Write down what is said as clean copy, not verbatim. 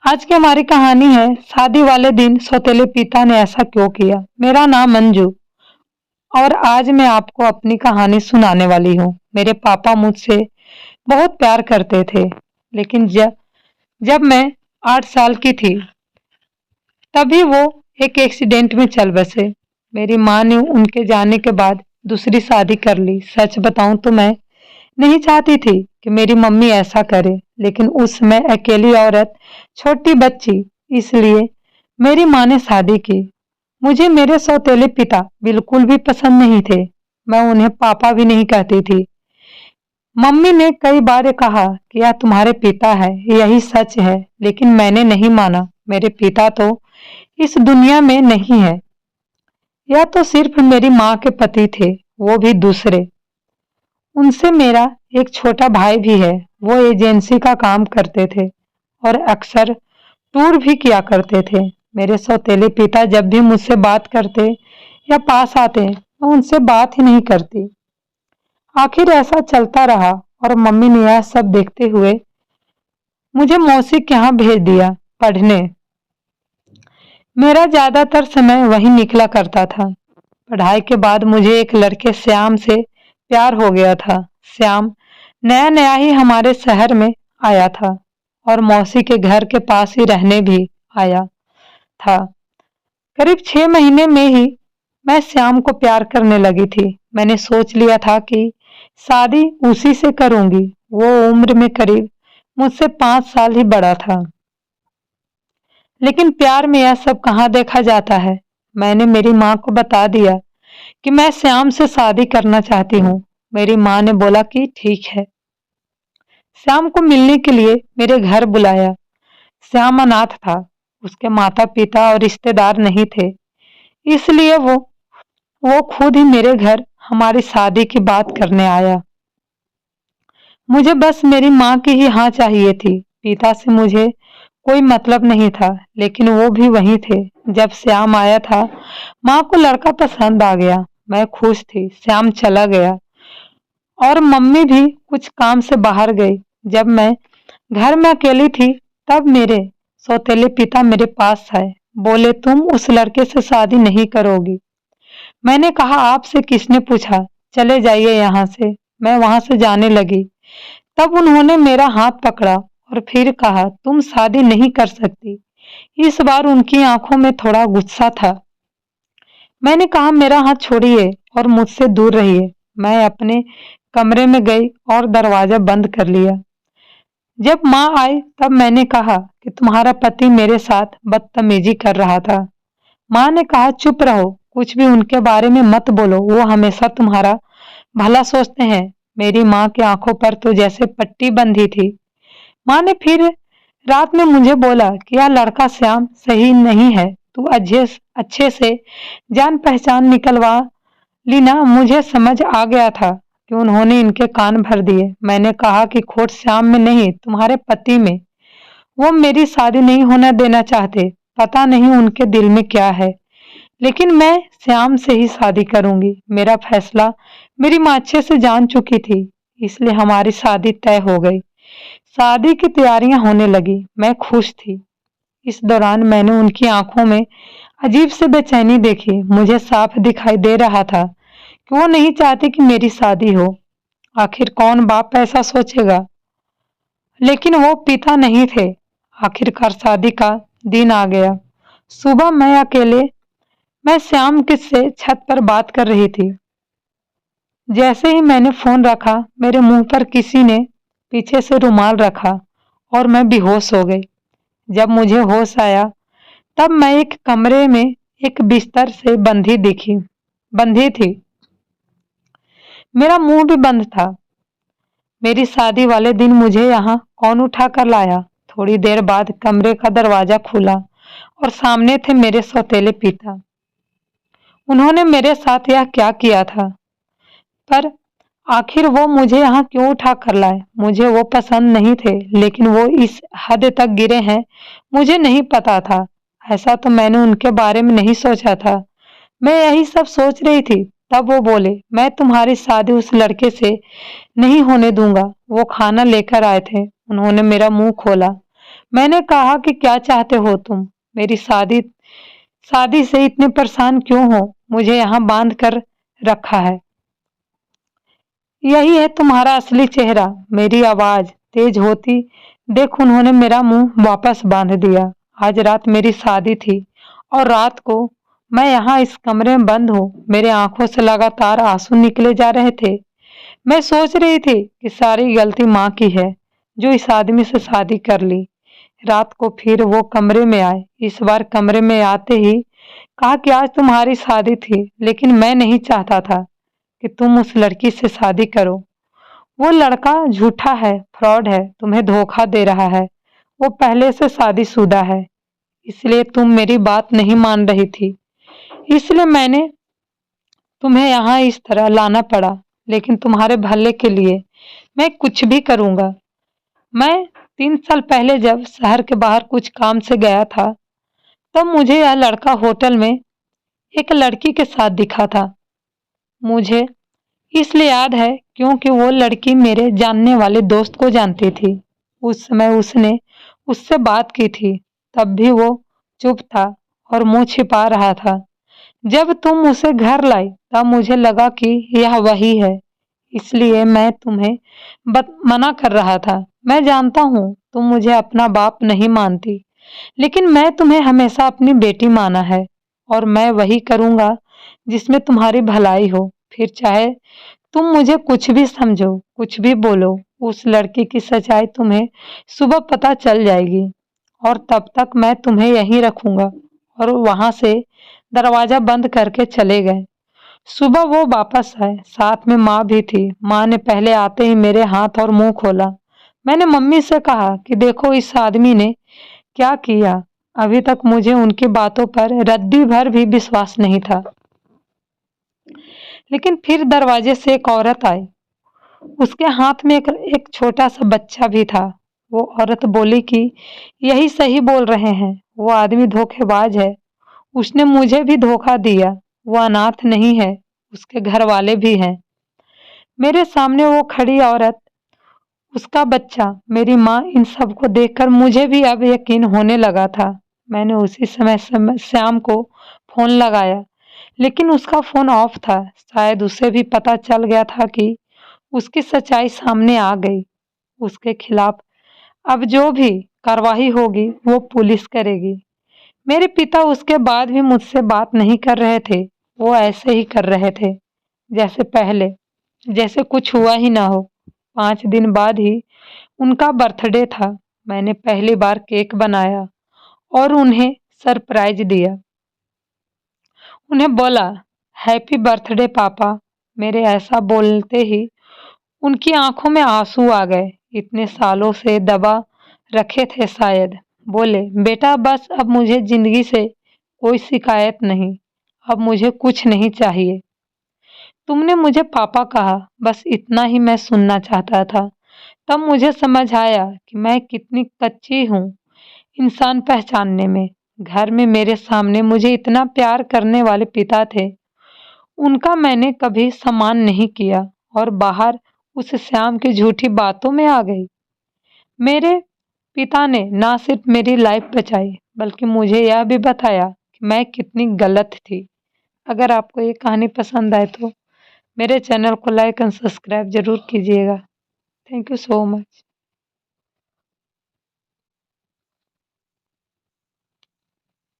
आज की हमारी कहानी है शादी वाले दिन सौतेले पिता ने ऐसा क्यों किया। मेरा नाम मंजू और आज मैं आपको अपनी कहानी सुनाने वाली हूँ। मेरे पापा मुझसे बहुत प्यार करते थे, लेकिन जब जब मैं 8 साल की थी तभी वो एक एक्सीडेंट में चल बसे। मेरी माँ ने उनके जाने के बाद दूसरी शादी कर ली। सच बताऊं तो मैं नहीं चाहती थी कि मेरी मम्मी ऐसा करे, लेकिन उस समय अकेली औरत, छोटी बच्ची, इसलिए मेरी माँ ने शादी की। मुझे मेरे सौतेले पिता बिल्कुल भी पसंद नहीं थे। मैं उन्हें पापा भी नहीं कहती थी। मम्मी ने कई बार कहा कि यह तुम्हारे पिता है, यही सच है, लेकिन मैंने नहीं माना। मेरे पिता तो इस दुनिया में नहीं है। यह तो सिर्फ मेरी माँ के पति थे, वो भी दूसरे। उनसे मेरा एक छोटा भाई भी है। वो एजेंसी का काम करते थे और अक्सर टूर भी किया करते थे। मेरे सौतेले पिता जब भी मुझसे बात करते या पास आते, मैं उनसे बात ही नहीं करती। आखिर ऐसा चलता रहा और मम्मी ने यह सब देखते हुए मुझे मौसी के यहाँ भेज दिया पढ़ने। मेरा ज्यादातर समय वहीं निकला करता था। पढ़ाई के बाद मुझे एक लड़के श्याम से प्यार हो गया था। श्याम नया नया ही हमारे शहर में आया था और मौसी के घर के पास ही रहने भी आया था। करीब 6 महीने में ही मैं श्याम को प्यार करने लगी थी। मैंने सोच लिया था कि शादी उसी से करूंगी। वो उम्र में करीब मुझसे 5 साल ही बड़ा था। लेकिन प्यार में यह सब कहाँ देखा जाता है। मैंने मेरी माँ को बता दिया कि मैं श्याम से शादी करना चाहती हूँ। मेरी माँ ने बोला कि ठीक है। श्याम को मिलने के लिए मेरे घर बुलाया। श्याम अनाथ था। उसके माता पिता और रिश्तेदार नहीं थे, इसलिए वो खुद ही मेरे घर हमारी शादी की बात करने आया। मुझे बस मेरी माँ की ही हाँ चाहिए थी। पिता से मुझे कोई मतलब नहीं था, लेकिन वो भी वहीं थे। जब श्याम आया था, माँ को लड़का पसंद आ गया। मैं खुश थी। श्याम चला गया और मम्मी भी कुछ काम से बाहर गई। जब मैं घर में अकेली थी, तब मेरे सौतेले पिता मेरे पास आए। बोले, तुम उस लड़के से शादी नहीं करोगी। मैंने कहा, आपसे किसने पूछा, चले जाइए यहाँ से। मैं वहां से जाने लगी। तब उन्होंने मेरा हाथ पकड़ा और फिर कहा, तुम शादी नहीं कर सकती। इस बार उनकी आंखों में थोड़ा गुस्सा था। मैंने कहा, मेरा हाथ छोड़िए और मुझसे दूर रहिए। मैं अपने कमरे में गई और दरवाजा बंद कर लिया। जब माँ आई तब मैंने कहा कि तुम्हारा पति मेरे साथ बदतमीजी कर रहा था। माँ ने कहा, चुप रहो, कुछ भी उनके बारे में मत बोलो, वो हमेशा तुम्हारा भला सोचते हैं। मेरी माँ की आंखों पर तो जैसे पट्टी बंधी थी। माँ ने फिर रात में मुझे बोला कि यह लड़का श्याम सही नहीं है, तू अच्छे से जान पहचान निकलवा ली ना। मुझे समझ आ गया था कि उन्होंने इनके कान भर दिए। मैंने कहा कि खोट श्याम में नहीं, तुम्हारे पति में। वो मेरी शादी नहीं होना देना चाहते। पता नहीं उनके दिल में क्या है, लेकिन मैं श्याम से ही शादी करूंगी। मेरा फैसला मेरी माँ अच्छे से जान चुकी थी, इसलिए हमारी शादी तय हो गई। शादी की तैयारियां होने लगी। मैं खुश थी। इस दौरान मैंने उनकी आंखों में अजीब से बेचैनी देखी। मुझे साफ दिखाई दे रहा था कि वो नहीं चाहती कि मेरी शादी हो। आखिर कौन बाप ऐसा सोचेगा, लेकिन वो पिता नहीं थे। आखिरकार शादी का दिन आ गया। सुबह मैं श्याम से छत पर बात कर रही थी। जैसे ही मैंने फोन रखा, मेरे मुंह पर किसी ने पीछे से रुमाल रखा और मैं बेहोश हो गई। जब मुझे होश आया, तब मैं एक कमरे में एक बिस्तर से बंधी थी। मेरा मुंह भी बंद था। मेरी शादी वाले दिन मुझे यहाँ कौन उठा कर लाया। थोड़ी देर बाद कमरे का दरवाजा खुला और सामने थे मेरे सौतेले पिता। उन्होंने मेरे साथ यह क्या किया था, पर आखिर वो मुझे यहाँ क्यों उठा कर लाए। मुझे वो पसंद नहीं थे, लेकिन वो इस हद तक गिरे हैं, मुझे नहीं पता था। ऐसा तो मैंने उनके बारे में नहीं सोचा था। मैं यही सब सोच रही थी, तब वो बोले, मैं तुम्हारी शादी उस लड़के से नहीं होने दूंगा। वो खाना लेकर आए थे। उन्होंने मेरा मुंह खोला। मैंने कहा कि क्या चाहते हो तुम? मेरी शादी शादी से इतने परेशान क्यों हो? मुझे यहाँ बांध कर रखा है। यही है तुम्हारा असली चेहरा। मेरी आवाज तेज होती देख उन्होंने मेरा मुंह वापस बांध दिया। आज रात मेरी शादी थी और रात को मैं यहाँ इस कमरे में बंद हूँ। मेरे आंखों से लगातार आंसू निकले जा रहे थे। मैं सोच रही थी कि सारी गलती माँ की है जो इस आदमी से शादी कर ली। रात को फिर वो कमरे में आए। इस बार कमरे में आते ही कहा कि आज तुम्हारी शादी थी लेकिन मैं नहीं चाहता था कि तुम उस लड़की से शादी करो। वो लड़का झूठा है, फ्रॉड है, तुम्हें धोखा दे रहा है। वो पहले से शादीशुदा है, इसलिए तुम मेरी बात नहीं मान रही थी। इसलिए मैंने तुम्हें यहाँ इस तरह लाना पड़ा, लेकिन तुम्हारे भले के लिए मैं कुछ भी करूँगा। मैं 3 साल पहले जब शहर के बाहर कुछ काम से गया था, तब मुझे यह लड़का होटल में एक लड़की के साथ दिखा था। मुझे इसलिए याद है क्योंकि वो लड़की मेरे जानने वाले दोस्त को जानती थी। उस समय उसने उससे बात की थी, तब भी वो चुप था और मुंह छिपा रहा था। जब तुम उसे घर लाई तब मुझे लगा कि यह वही है, इसलिए मैं तुम्हें मना कर रहा था। मैं जानता हूँ तुम मुझे अपना बाप नहीं मानती, लेकिन मैं तुम्हें हमेशा अपनी बेटी माना है और मैं वही करूँगा जिसमें तुम्हारी भलाई हो। फिर चाहे तुम मुझे कुछ भी समझो, कुछ भी बोलो, उस लड़की की सच्चाई तुम्हें सुबह पता चल जाएगी और तब तक मैं तुम्हें यहीं रखूंगा। और वहां से दरवाजा बंद करके चले गए। सुबह वो वापस आए, साथ में माँ भी थी। माँ ने पहले आते ही मेरे हाथ और मुंह खोला। मैंने मम्मी से कहा कि देखो इस आदमी ने क्या किया। अभी तक मुझे उनकी बातों पर रद्दी भर भी विश्वास नहीं था। लेकिन फिर दरवाजे से एक औरत आई। उसके हाथ में एक छोटा सा बच्चा भी था। वो औरत बोली कि यही सही बोल रहे हैं, वो आदमी धोखेबाज है। उसने मुझे भी धोखा दिया। वो अनाथ नहीं है, उसके घर वाले भी हैं। मेरे सामने वो खड़ी औरत, उसका बच्चा, मेरी माँ, इन सब को देखकर मुझे भी अब यकीन होने लगा था। मैंने उसी समय श्याम को फोन लगाया, लेकिन उसका फोन ऑफ था। शायद उसे भी पता चल गया था कि उसकी सच्चाई सामने आ गई। उसके खिलाफ अब जो भी कार्रवाई होगी वो पुलिस करेगी। मेरे पिता उसके बाद भी मुझसे बात नहीं कर रहे थे। वो ऐसे ही कर रहे थे जैसे पहले, जैसे कुछ हुआ ही ना हो। 5 दिन बाद ही उनका बर्थडे था। मैंने पहली बार केक बनाया और उन्हें सरप्राइज दिया। उन्हें बोला, हैप्पी बर्थडे पापा। मेरे ऐसा बोलते ही उनकी आंखों में आंसू आ गए। इतने सालों से दबा रखे थे शायद। बोले, बेटा बस अब मुझे जिंदगी से कोई शिकायत नहीं। अब मुझे कुछ नहीं चाहिए। तुमने मुझे पापा कहा, बस इतना ही मैं सुनना चाहता था। तब मुझे समझ आया कि मैं कितनी कच्ची हूँ इंसान पहचानने में। घर में मेरे सामने मुझे इतना प्यार करने वाले पिता थे, उनका मैंने कभी सम्मान नहीं किया और बाहर उस श्याम की झूठी बातों में आ गई। मेरे पिता ने ना सिर्फ मेरी लाइफ बचाई, बल्कि मुझे यह भी बताया कि मैं कितनी गलत थी। अगर आपको ये कहानी पसंद आए तो मेरे चैनल को लाइक एंड सब्सक्राइब जरूर कीजिएगा। Thank you so much.